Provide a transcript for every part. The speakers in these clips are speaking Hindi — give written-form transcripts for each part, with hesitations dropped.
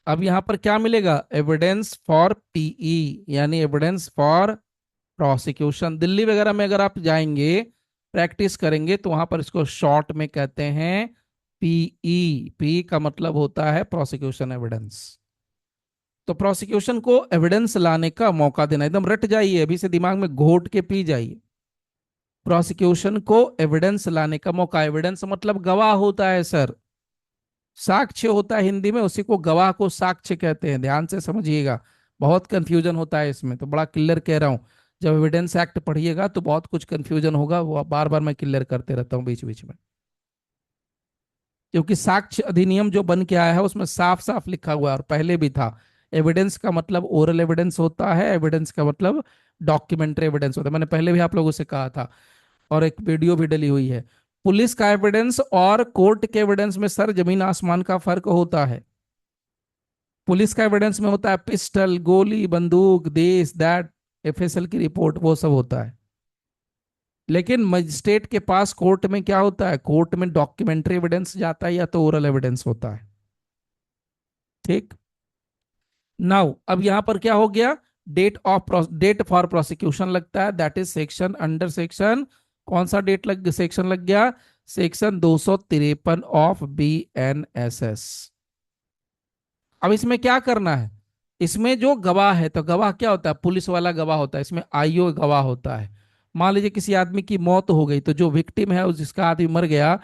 अब यहां पर क्या मिलेगा, एविडेंस फॉर पीई, यानी एविडेंस फॉर प्रोसिक्यूशन। दिल्ली वगैरह में अगर आप जाएंगे प्रैक्टिस करेंगे तो वहां पर इसको शॉर्ट में कहते हैं पीई। पी का मतलब होता है प्रोसिक्यूशन एविडेंस। तो प्रोसिक्यूशन को एविडेंस लाने का मौका देना, एकदम रट जाइए अभी से, दिमाग में घोट के पी जाइए। प्रोसिक्यूशन को एविडेंस लाने का मौका, एविडेंस मतलब गवाह होता है सर, साक्ष्य होता है हिंदी में, उसी को गवाह को साक्ष्य कहते हैं, ध्यान से समझिएगा। बहुत कंफ्यूजन होता है इसमें, तो बड़ा क्लियर कह रहा हूं। जब एविडेंस एक्ट पढ़िएगा तो बहुत कुछ कंफ्यूजन होगा, वो बार बार मैं क्लियर करते रहता हूँ बीच बीच में। क्योंकि साक्ष्य अधिनियम जो बन के आया है उसमें साफ साफ लिखा हुआ है, और पहले भी था। एविडेंस का मतलब ओरल एविडेंस होता है, एविडेंस का मतलब डॉक्यूमेंट्री एविडेंस होता है, मैंने पहले भी आप लोगों से कहा था, और एक वीडियो भी डली हुई है। पुलिस का एविडेंस और कोर्ट के एविडेंस में सर जमीन आसमान का फर्क होता है। पुलिस का एविडेंस में होता है पिस्टल, गोली, बंदूक, दिस दैट, एफएसएल की रिपोर्ट, वो सब होता है। लेकिन मजिस्ट्रेट के पास कोर्ट में क्या होता है, कोर्ट में डॉक्यूमेंट्री एविडेंस जाता है या तो ओरल एविडेंस होता है। ठीक। नाउ अब यहां पर क्या हो गया, डेट फॉर प्रोसिक्यूशन लगता है, that is section, under section, कौन सा डेट लग सेक्शन लग गया, सेक्शन 253 ऑफ BNSS। अब इसमें क्या करना है, इसमें जो गवाह है, तो गवाह क्या होता है, पुलिस वाला गवाह होता है, इसमें आईओ गवाह होता है। मान लीजिए किसी आदमी की मौत हो गई, तो जो विक्टिम है जिसका आदमी मर गया,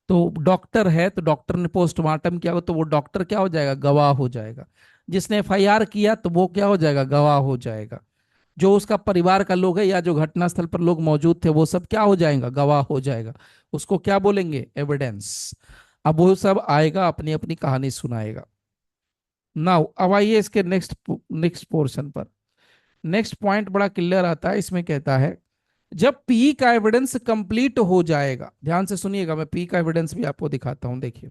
तो डॉक्टर है, तो डॉक्टर ने पोस्टमार्टम किया, तो वो डॉक्टर क्या हो जाएगा, गवाह हो जाएगा। जिसने एफआईआर किया तो वो क्या हो जाएगा, गवाह हो जाएगा। जो उसका परिवार का लोग है या जो घटनास्थल पर लोग मौजूद थे वो सब क्या हो जाएगा, गवाह हो जाएगा। उसको क्या बोलेंगे, एविडेंस। अब वो सब आएगा अपनी अपनी कहानी सुनाएगा। नाउ अब आइए इसके नेक्स्ट नेक्स्ट पोर्शन पर। नेक्स्ट पॉइंट बड़ा क्लियर आता है, इसमें कहता है जब पी का एविडेंस कंप्लीट हो जाएगा, ध्यान से सुनिएगा, मैं पी का एविडेंस भी आपको दिखाता हूं, देखिए।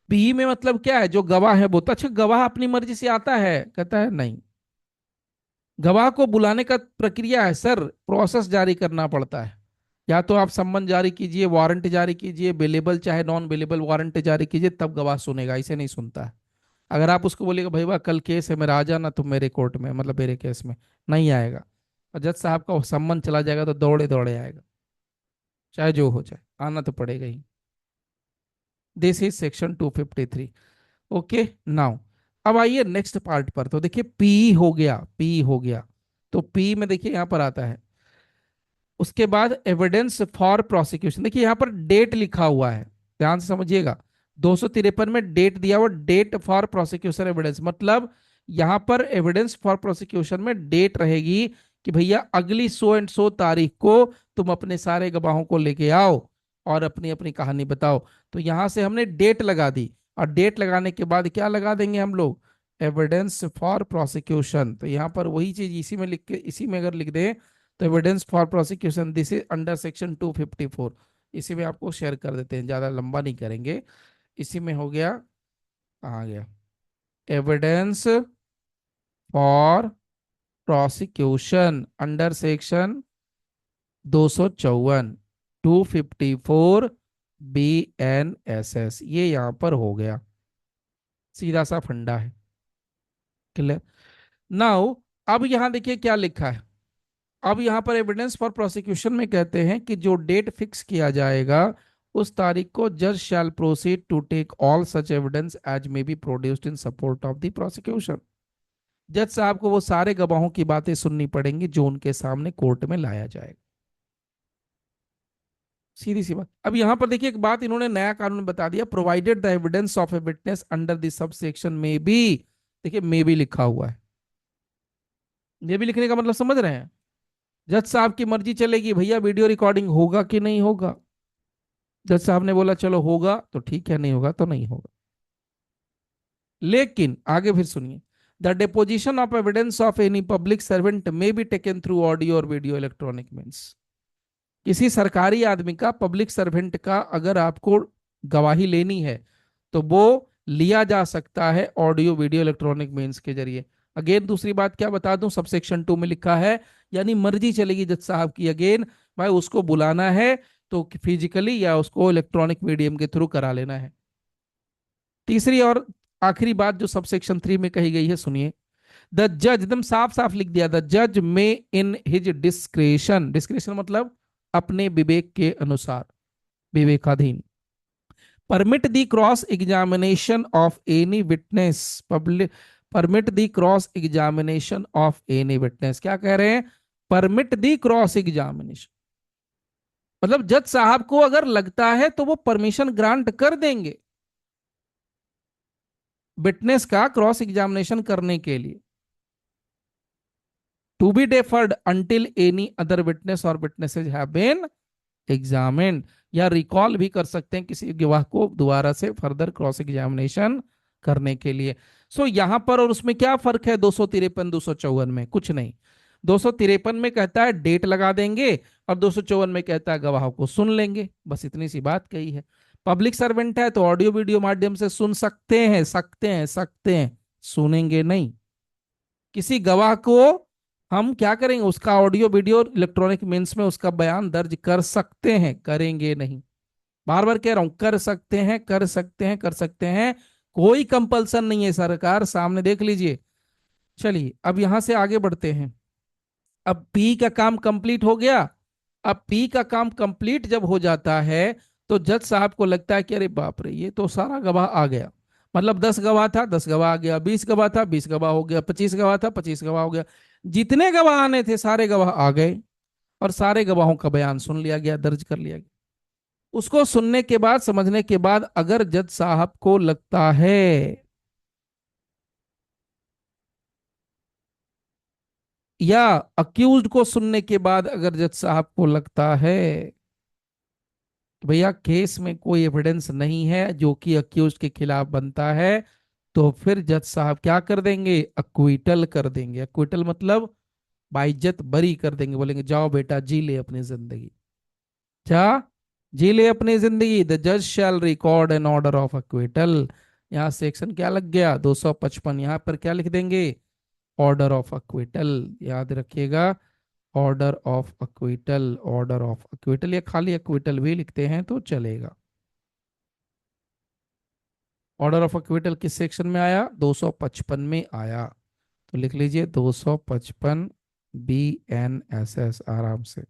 पी में मतलब क्या है, जो गवाह है वो तो, अच्छा गवाह अपनी मर्जी से आता है, कहता है नहीं। गवाह को बुलाने का प्रक्रिया है सर, प्रोसेस जारी करना पड़ता है। या तो आप सम्मन जारी कीजिए, वारंट जारी कीजिए, बेलेबल चाहे नॉन बेलेबल वारंट जारी कीजिए, तब गवाह सुनेगा, इसे नहीं सुनता है। अगर आप उसको बोलिएगा भाई वाह कल केस है मेरा, आ जाना तुम मेरे कोर्ट में, मतलब मेरे केस में, नहीं आएगा। और जज साहब का सम्मन चला जाएगा तो दौड़े दौड़े आएगा, चाहे जो हो जाए, आना तो पड़ेगा ही। This is section 253। Okay. Now अब आइए नेक्स्ट पार्ट पर, तो देखिए पी हो गया, पी हो गया। तो पी में देखिए यहां पर आता है, उसके बाद एविडेंस फॉर प्रोसिक्यूशन, देखिए यहां पर डेट लिखा हुआ है, ध्यान से समझिएगा। 253 में डेट दिया हुआ, डेट फॉर प्रोसिक्यूशन एविडेंस, मतलब यहां पर एविडेंस फॉर प्रोसिक्यूशन में डेट रहेगी कि भैया अगली सो एंड सो तारीख को तुम अपने सारे गवाहों को लेके आओ और अपनी अपनी कहानी बताओ। तो यहां से हमने डेट लगा दी, और डेट लगाने के बाद क्या लगा देंगे हम लोग, एविडेंस फॉर प्रोसिक्यूशन। तो यहां पर वही चीज इसी में लिख के, इसी में अगर लिख दें तो evidence for prosecution, this is under section 254। इसी में आपको शेयर कर देते हैं, ज्यादा लंबा नहीं करेंगे। इसी में हो गया, कहाँ गया, evidence for prosecution under section 254, 254 BNSS, ये यहां पर हो गया, सीधा सा फंडा है। क्लियर। नाउ अब यहां देखिए क्या लिखा है। अब यहां पर एविडेंस फॉर प्रोसिक्यूशन में कहते हैं कि जो डेट फिक्स किया जाएगा उस तारीख को जज shall proceed to take all such evidence as may be produced in support of the prosecution. जज साहब को वो सारे गवाहों की बातें सुननी पड़ेंगी जो उनके सामने कोर्ट में लाया जाएगा। सीधी सी बात। अब यहां पर देखिए एक बात इन्होंने नया कानून बता दिया, provided the evidence of a witness under the sub section में बी, देखिए मे बी लिखा हुआ है। मे बी लिखने का मतलब समझ रहे हैं, जज साहब की मर्जी चलेगी, भैया वीडियो रिकॉर्डिंग होगा कि नहीं होगा। जज साहब ने बोला चलो होगा तो ठीक है, नहीं होगा तो नहीं होगा। लेकिन आगे फिर सुनिए, the deposition of evidence of any public servant may be taken through audio और वीडियो इलेक्ट्रॉनिक मीन्स। किसी सरकारी आदमी का, पब्लिक सर्वेंट का अगर आपको गवाही लेनी है तो वो लिया जा सकता है ऑडियो वीडियो इलेक्ट्रॉनिक मीन्स के जरिए। अगेन दूसरी बात क्या बता दूं, सबसेक्शन 2 में लिखा है, यानी मर्जी चलेगी जज साहब की, अगेन भाई उसको बुलाना है तो फिजिकली या उसको इलेक्ट्रॉनिक मीडियम के थ्रू करा लेना है। तीसरी और आखिरी बात जो सब सेक्शन 3 में कही गई है, सुनिए। द जज, एकदम साफ साफ लिख दिया, द जज में इन हिज डिस्क्रेशन, डिस्क्रेशन मतलब अपने विवेक के अनुसार, विवेकाधीन, permit the cross examination of any witness, public, permit the cross examination of any witness, क्या कह रहे हैं, परमिट द क्रॉस एग्जामिनेशन, मतलब जज साहब को अगर लगता है तो वो परमिशन ग्रांट कर देंगे विटनेस का क्रॉस एग्जामिनेशन करने के लिए, to be deferred until any other witness और विटनेसेज हैव बीन एग्जामिन्ड, या रिकॉल भी कर सकते हैं किसी गवाह को दोबारा से फर्दर क्रॉस एग्जामिनेशन करने के लिए। सो यहां पर और उसमें क्या फर्क है 253 254 में, कुछ नहीं। 253 में कहता है डेट लगा देंगे और 254 में कहता है गवाहों को सुन लेंगे, बस इतनी सी बात कही है। पब्लिक सर्वेंट है तो ऑडियो वीडियो माध्यम से सुन सकते हैं, सकते हैं, सुनेंगे नहीं। किसी गवाह को हम क्या करेंगे, उसका ऑडियो वीडियो इलेक्ट्रॉनिक मीन्स में उसका बयान दर्ज कर सकते हैं, करेंगे नहीं। बार बार कह रहा हूं, कर सकते हैं, कर सकते हैं, कर सकते हैं, कोई कंपल्सन नहीं है सरकार, सामने देख लीजिए। चलिए अब यहां से आगे बढ़ते हैं। अब पी का काम कंप्लीट हो गया। अब पी का काम कंप्लीट जब हो जाता है तो जज साहब को लगता है कि अरे बाप रे, ये तो सारा गवाह आ गया, मतलब 10 गवाह था, 10 गवाह आ गया, 20 गवाह था, 20 गवाह हो गया, 25 गवाह था, 25 गवाह हो गया, जितने गवाह आने थे सारे गवाह आ गए और सारे गवाहों का बयान सुन लिया गया, दर्ज कर लिया गया। उसको सुनने के बाद, समझने के बाद, अगर जज साहब को लगता है, या अक्यूज्ड को सुनने के बाद अगर जज साहब को लगता है कि भैया केस में कोई एविडेंस नहीं है जो कि अक्यूज्ड के खिलाफ बनता है, तो फिर जज साहब क्या कर देंगे, अक्विटल कर देंगे। अक्विटल मतलब बाइज्जत बरी कर देंगे, बोलेंगे जाओ बेटा जी ले अपनी जिंदगी, क्या जी ले अपनी जिंदगी, द जज shall record an order of acquittal. यहाँ सेक्शन क्या लग गया 255, यहाँ पर क्या लिख देंगे, ऑर्डर ऑफ अक्विटल, याद रखिएगा, order of acquittal, order of acquittal, या खाली अक्विटल भी लिखते हैं तो चलेगा। ऑर्डर ऑफ अक्विटल किस सेक्शन में आया, 255 में आया, तो लिख लीजिए 255 BNSS आराम से।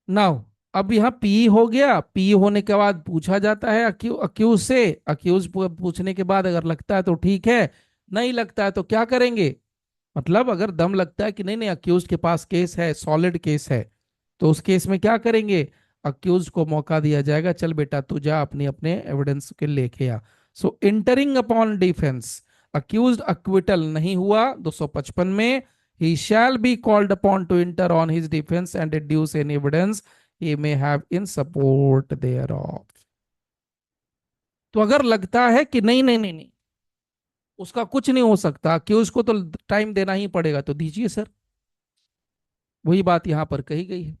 नाउ अब यहाँ पी हो गया, पी होने के बाद पूछा जाता है अक्यूज से, अक्यूज पूछने के बाद अगर लगता है तो ठीक है, नहीं लगता है तो क्या करेंगे, मतलब अगर दम लगता है कि नहीं नहीं अक्यूज के पास केस है, सॉलिड केस है, तो उस केस में क्या करेंगे, अक्यूज को मौका दिया जाएगा, चल बेटा तू जा अपने अपने एविडेंस के लेके आ। So entering upon defence, accused acquittal नहीं हुआ 255 में, he shall be called upon to enter on his defense and deduce any evidence he may have in support thereof। तो अगर लगता है कि नहीं नहीं नहीं नहीं उसका कुछ नहीं हो सकता कि उसको तो टाइम देना ही पड़ेगा, तो दीजिए सर, वही बात यहां पर कही गई है।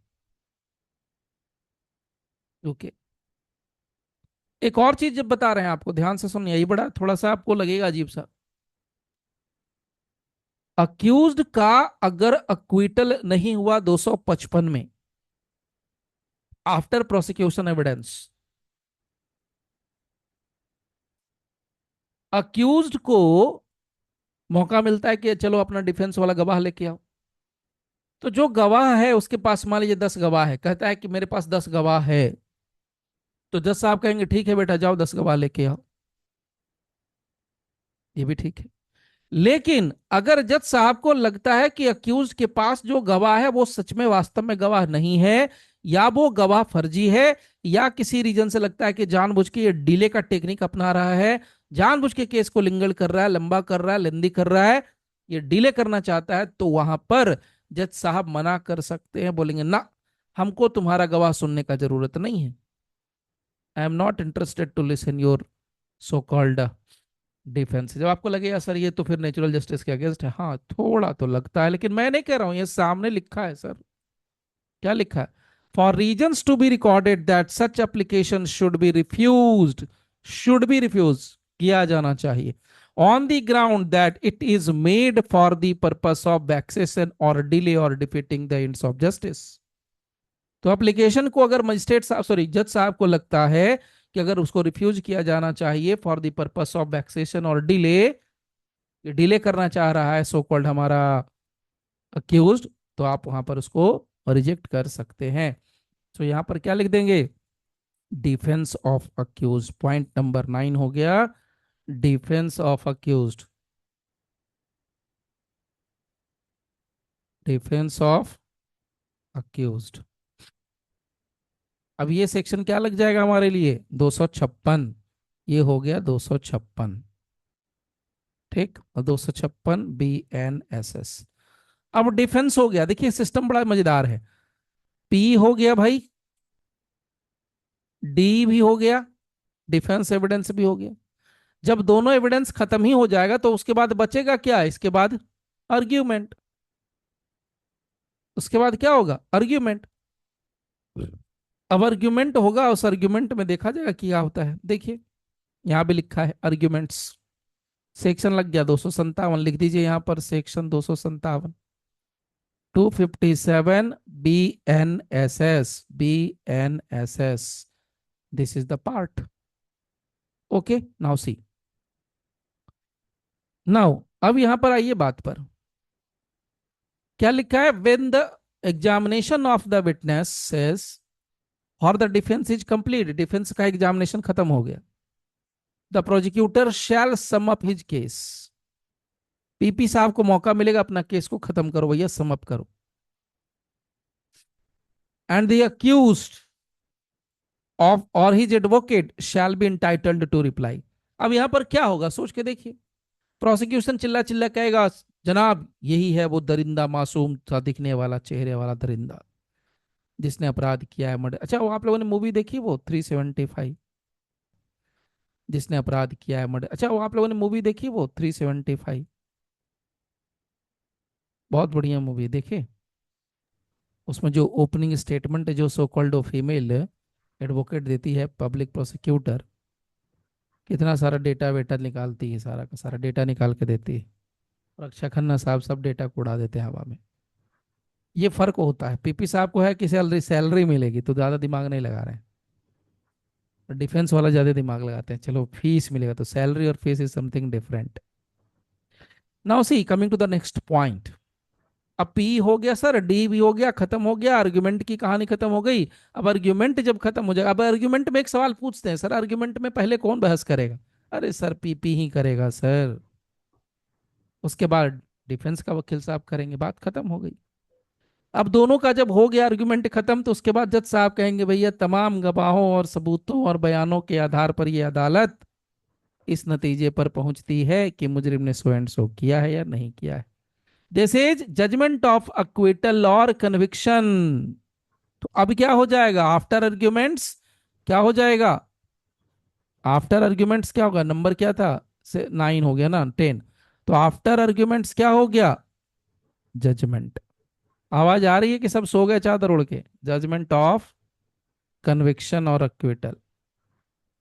ओके, एक और चीज जब बता रहे हैं आपको, ध्यान से सुनिए, ये बड़ा थोड़ा सा आपको लगेगा अजीब सा। अक्यूज्ड का अगर अक्विटल नहीं हुआ 255 में, आफ्टर प्रोसिक्यूशन एविडेंस, अक्यूज्ड को मौका मिलता है कि चलो अपना डिफेंस वाला गवाह लेके आओ, तो जो गवाह है उसके पास मान लीजिए 10 गवाह है, कहता है कि मेरे पास 10 गवाह है, तो जज साहब कहेंगे ठीक है बेटा जाओ 10 गवाह लेके आओ, ये भी ठीक है। लेकिन अगर जज साहब को लगता है कि अक्यूज के पास जो गवाह है वो सच में वास्तव में गवाह नहीं है, या वो गवाह फर्जी है, या किसी रीजन से लगता है कि जानबूझ के ये डिले का टेक्निक अपना रहा है, जानबूझ के केस को लिंगल कर रहा है, लंबा कर रहा है, लेंदी कर रहा है, ये डिले करना चाहता है, तो वहां पर जज साहब मना कर सकते हैं, बोलेंगे ना, हमको तुम्हारा गवाह सुनने का जरूरत नहीं है, I am not interested to listen your so called defence. जब आपको लगेगा सर ये तो फिर नेचुरल जस्टिस के अगेंस्ट है, हाँ थोड़ा तो लगता है, लेकिन मैं नहीं कह रहा हूं, ये सामने लिखा है सर, क्या लिखा है, for reasons to be recorded that such application should be refuse किया जाना चाहिए on the ground that it is made for the purpose of vexation और डिले और defeating the ends of justice. तो एप्लीकेशन को अगर मजिस्ट्रेट साहब, सॉरी जज साहब को लगता है कि अगर उसको रिफ्यूज किया जाना चाहिए for the purpose of vexation और डिले, डिले करना चाह रहा है सो कॉल्ड हमारा अक्यूज, तो आप वहां पर उसको रिजेक्ट कर सकते हैं। तो यहां पर क्या लिख देंगे, defence of accused, point number 9 हो गया, defence of accused, defence of accused. अब ये सेक्शन क्या लग जाएगा हमारे लिए, 256, ये हो गया 256, ठीक, और 256 BNSS। अब डिफेंस हो गया, देखिए सिस्टम बड़ा मजेदार है, पी हो गया भाई, डी भी हो गया, डिफेंस एविडेंस भी हो गया। जब दोनों एविडेंस खत्म ही हो जाएगा तो उसके बाद बचेगा क्या, इसके बाद आर्ग्यूमेंट, उसके बाद क्या होगा, आर्ग्यूमेंट। अब आर्ग्यूमेंट होगा, उस आर्ग्यूमेंट में देखा जाएगा क्या होता है। देखिए यहां भी लिखा है आर्ग्यूमेंट्स, सेक्शन लग गया 257, लिख दीजिए यहां पर section 257, 257 BNSS, this is the part. Okay, now see, now अब यहां पर आइए बात पर, क्या लिखा है, when the examination of the witnesses और the defence is complete, defence का एग्जामिनेशन खत्म हो गया, the prosecutor shall sum up his case, PP साहब को मौका मिलेगा अपना केस को खत्म करो भैया, सम अप करो, एंड द अक्यूज्ड ऑफ और his advocate shall be entitled to reply. अब यहां पर क्या होगा सोच के देखिए, प्रोसिक्यूशन चिल्ला चिल्ला कहेगा, जनाब यही है वो दरिंदा मासूम सा दिखने वाला चेहरे वाला दरिंदा जिसने अपराध किया है मर्डर। अच्छा वो आप लोगों ने मूवी देखी वो 375, जिसने अपराध किया है मर्डर, अच्छा वो आप लोगों ने मूवी देखी वो 375, बहुत बढ़िया मूवी देखे। उसमें जो ओपनिंग स्टेटमेंट है जो सो कॉल्ड फीमेल एडवोकेट देती है पब्लिक प्रोसिक्यूटर, कितना सारा डेटा वेटा निकालती है, सारा का सारा डेटा निकाल के देती है, और अक्षय खन्ना साहब सब डेटा को उड़ा देते हैं हवा में। ये फर्क होता है, पीपी साहब को है कि सैलरी सैलरी मिलेगी तो ज्यादा दिमाग नहीं लगा रहे हैं, डिफेंस वाला ज्यादा दिमाग लगाते हैं, चलो फीस मिलेगा, तो सैलरी और fees is something different. Now see coming to the next point, अब पी हो गया सर, डी भी हो गया, खत्म हो गया, आर्ग्यूमेंट की कहानी खत्म हो गई। अब आर्ग्यूमेंट जब खत्म हो जाएगा, अब आर्ग्यूमेंट में एक सवाल पूछते हैं, सर आर्ग्यूमेंट में पहले कौन बहस करेगा, अरे सर पीपी ही करेगा सर, उसके बाद डिफेंस का वकील साहब करेंगे, बात खत्म हो गई। अब दोनों का जब हो गया आर्ग्यूमेंट खत्म, तो उसके बाद जज साहब कहेंगे भैया तमाम गवाहों और सबूतों और बयानों के आधार पर यह अदालत इस नतीजे पर पहुंचती है कि मुजरिम ने सो एंड सो किया है या नहीं किया है, this is judgement of acquittal और कन्विक्शन। तो अब क्या हो जाएगा आफ्टर आर्ग्यूमेंट्स, क्या हो जाएगा आफ्टर आर्ग्यूमेंट्स, क्या होगा, नंबर क्या था से 9 हो गया ना 10, तो आफ्टर आर्ग्यूमेंट्स क्या हो गया, जजमेंट। आवाज आ रही है कि सब सो गए चादर ओढ़ के, जजमेंट ऑफ कन्विक्शन और अक्विटल।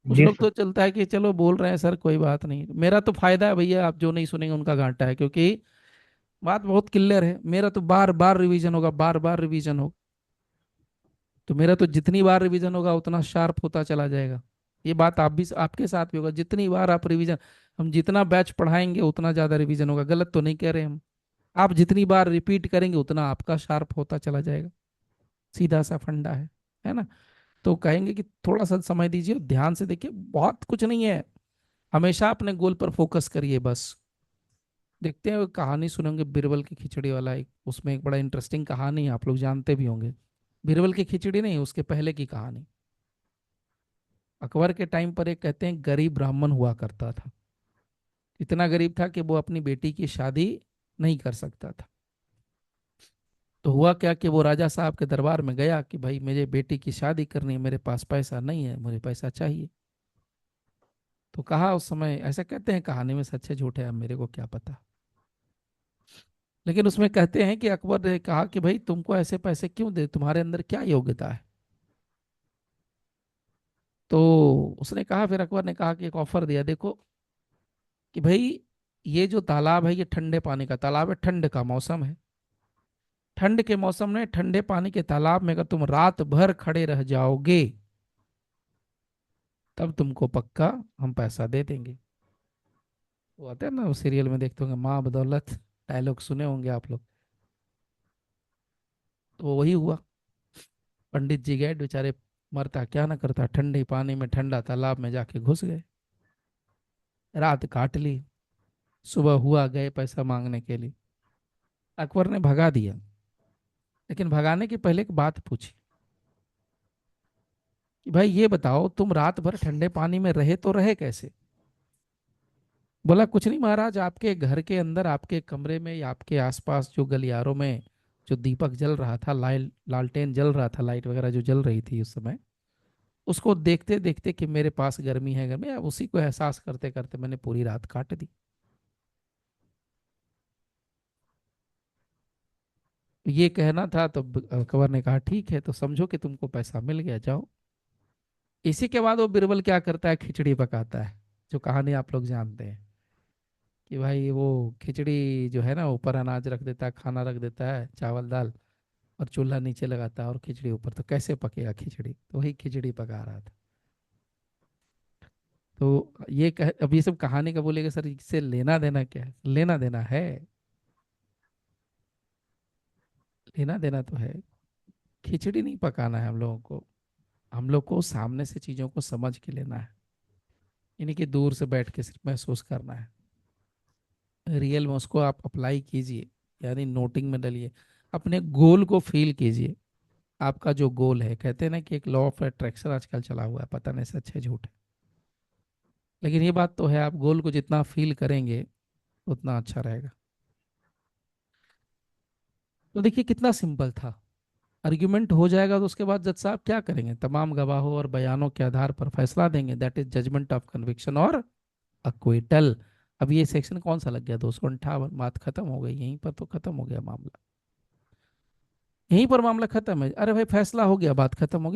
कुछ जी लोग सर। तो चलता है कि चलो बोल रहे हैं सर कोई बात नहीं, मेरा तो फायदा है भैया, आप जो नहीं सुनेंगे उनका घाटा है, क्योंकि बात बहुत क्लियर है, मेरा तो बार बार रिवीजन होगा, बार बार रिवीजन होगा, तो मेरा तो जितनी बार रिवीजन होगा उतना शार्प होता चला जाएगा। ये बात आप भी आपके साथ भी होगा, जितनी बार आप रिवीजन, हम जितना बैच पढ़ाएंगे उतना ज्यादा रिवीजन होगा, गलत तो नहीं कह रहे हम, आप जितनी बार रिपीट करेंगे उतना आपका शार्प होता चला जाएगा, सीधा सा फंडा है ना। तो कहेंगे कि थोड़ा सा समय दीजिए, ध्यान से देखिए, बहुत कुछ नहीं है, हमेशा अपने गोल पर फोकस करिए बस। देखते हैं वो कहानी सुनेंगे बीरबल की खिचड़ी वाला, एक उसमें एक बड़ा इंटरेस्टिंग कहानी है, आप लोग जानते भी होंगे, बीरबल की खिचड़ी नहीं, उसके पहले की कहानी। अकबर के टाइम पर एक कहते हैं गरीब ब्राह्मण हुआ करता था, इतना गरीब था कि वो अपनी बेटी की शादी नहीं कर सकता था। तो हुआ क्या कि वो राजा साहब के दरबार में गया कि भाई मेरे बेटी की शादी करनी है, मेरे पास पैसा नहीं है, मुझे पैसा चाहिए। तो कहा उस समय, ऐसा कहते हैं कहानी में, सच है झूठ है अब मेरे को क्या पता, लेकिन उसमें कहते हैं कि अकबर ने कहा कि भाई तुमको ऐसे पैसे क्यों दे, तुम्हारे अंदर क्या योग्यता है। तो उसने कहा, फिर अकबर ने कहा कि एक ऑफर दिया, देखो कि भाई ये जो तालाब है ये ठंडे पानी का तालाब है, ठंड का मौसम है, ठंड के मौसम में ठंडे पानी के तालाब में अगर तुम रात भर खड़े रह जाओगे तब तुमको पक्का हम पैसा दे देंगे। वो आते हैं ना, वो सीरियल में देखते होंगे, माँ बदौलत, डायलॉग सुने होंगे आप लोग। तो वो वही हुआ। पंडित जी गए बेचारे, मरता क्या ना करता, ठंडे पानी में ठंडा तालाब में जाके घुस गए। रात काट ली। सुबह हुआ, गए पैसा मांगने के लिए। अकबर ने भगा दिया। लेकिन भगाने के पहले एक बात पूछी कि भाई ये बताओ, तुम रात भर ठंडे पानी में रहे तो रहे कैसे? बोला कुछ नहीं महाराज, आपके घर के अंदर, आपके कमरे में या आपके आसपास जो गलियारों में जो दीपक जल रहा था, लालटेन जल रहा था, लाइट वगैरह जो जल रही थी उस समय, उसको देखते देखते कि मेरे पास गर्मी है, गर्मी, अब उसी को एहसास करते करते मैंने पूरी रात काट दी। ये कहना था तो अकबर ने कहा ठीक है, तो समझो कि तुमको पैसा मिल गया, जाओ। इसी के बाद वो बिरबल क्या करता है, खिचड़ी पकाता है। जो कहानी आप लोग जानते हैं कि भाई वो खिचड़ी जो है ना, ऊपर अनाज रख देता है, खाना रख देता है, चावल दाल, और चूल्हा नीचे लगाता है और खिचड़ी ऊपर, तो कैसे पकेगा खिचड़ी? तो वही खिचड़ी पका रहा था। तो अब ये सब कहानी का बोलेगा सर, इससे लेना देना क्या है? लेना देना है, लेना देना तो है। खिचड़ी नहीं पकाना है हम लोगों को, हम लोग को सामने से चीजों को समझ के लेना है, यानी कि दूर से बैठ के सिर्फ महसूस करना है। रियल में उसको आप अप्लाई कीजिए, यानी नोटिंग में डालिए, अपने गोल को फील कीजिए। आपका जो गोल है, कहते हैं ना कि एक लॉ ऑफ अट्रैक्शन आजकल चला हुआ है, पता नहीं सच है झूठ है, लेकिन ये बात तो है, आप गोल को जितना फील करेंगे उतना अच्छा रहेगा। तो देखिए कितना सिंपल था। आर्ग्यूमेंट हो जाएगा तो उसके बाद जज साहब क्या करेंगे? तमाम गवाहों और बयानों के आधार पर फैसला देंगे, that is judgement of conviction और अक्विटल। अब ये सेक्शन कौन सा लग गया? 258, बात खत्म हो गई, यहीं पर तो खत्म हो गया मामला। यहीं पर मामला खत्म है, अरे भाई फैसला हो गया, बात खत्म हो गई।